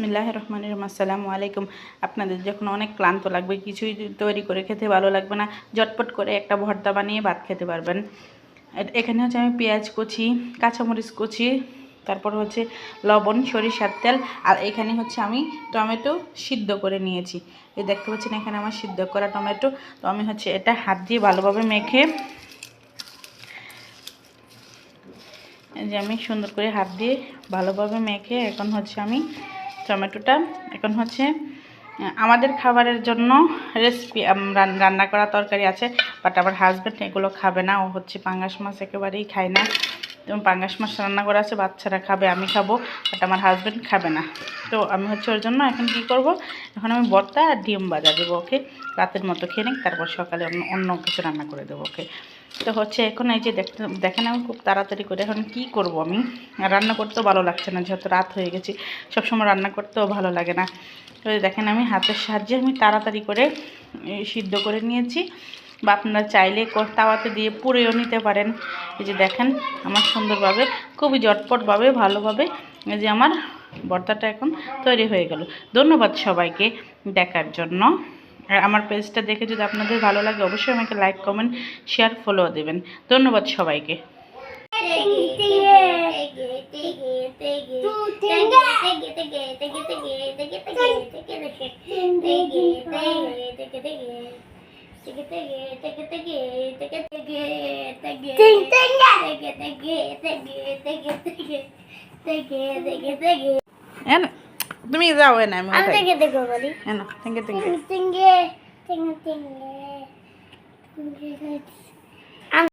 বিসমিল্লাহির রহমানির রহিম। আসসালামু আলাইকুম। আপনাদের যখন অনেক ক্লান্ত লাগবে, কিছুই তৈরি করে খেতে ভালো লাগবে না, ঝটপট করে একটা ভর্তা বানিয়ে ভাত খেতে পারবেন। এখানে হচ্ছে আমি পেঁয়াজ কুচি, কাঁচামরিচ কুচি, তারপর হচ্ছে লবণ, সরিষার তেল, আর এখানে হচ্ছে আমি টমেটো সিদ্ধ করে নিয়েছি। এই দেখতে পাচ্ছেন এখানে আমার সিদ্ধ করা টমেটো। তো আমি হচ্ছে এটা হাত দিয়ে ভালোভাবে মেখে, এই যে আমি সুন্দর করে হাত দিয়ে ভালোভাবে মেখে এখন হচ্ছে আমি টমেটোটা, এখন হচ্ছে আমাদের খাবারের জন্য রেসিপি রান্না করা তরকারি আছে, বাট আমার হাজব্যান্ড এগুলো খাবে না। ও হচ্ছে পাঙ্গাস মাছ একেবারেই খায় না। যেমন পাঙ্গাস মাছ রান্না করা আছে, বাচ্চারা খাবে, আমি খাবো, বাট আমার হাজব্যান্ড খাবে না। তো আমি হচ্ছে ওর জন্য এখন কি করব, এখন আমি ভর্তা আর ডিম ভাজা দেবো ওকে। রাতের মতো খেয়ে নিক, তারপর সকালে অন্য কিছু রান্না করে দেবো ওকে। তো হচ্ছে এখন এই যে দেখেন আমি খুব তাড়াতাড়ি করে এখন কি করব, আমি রান্না করতেও ভালো লাগছে না, যেহেতু রাত হয়ে গেছি। সবসময় রান্না করতেও ভালো লাগে না। তো দেখেন আমি হাতের সাহায্যে আমি তাড়াতাড়ি করে সিদ্ধ করে নিয়েছি, বা আপনারা চাইলে তাওয়াতে দিয়ে পুড়েও নিতে পারেন। এই যে দেখেন আমার সুন্দরভাবে, খুবই ঝটপটভাবে, ভালোভাবে এই যে আমার ভর্তাটা এখন তৈরি হয়ে গেল। ধন্যবাদ সবাইকে দেখার জন্য। আর আমার পেজটা দেখে যদি আপনাদের ভালো লাগে, অবশ্যই আমাকে লাইক, কমেন্ট, শেয়ার, ফলো দেবেন। ধন্যবাদ সবাইকে। তুমি যাও না, আমি থ্যাংক ইউ।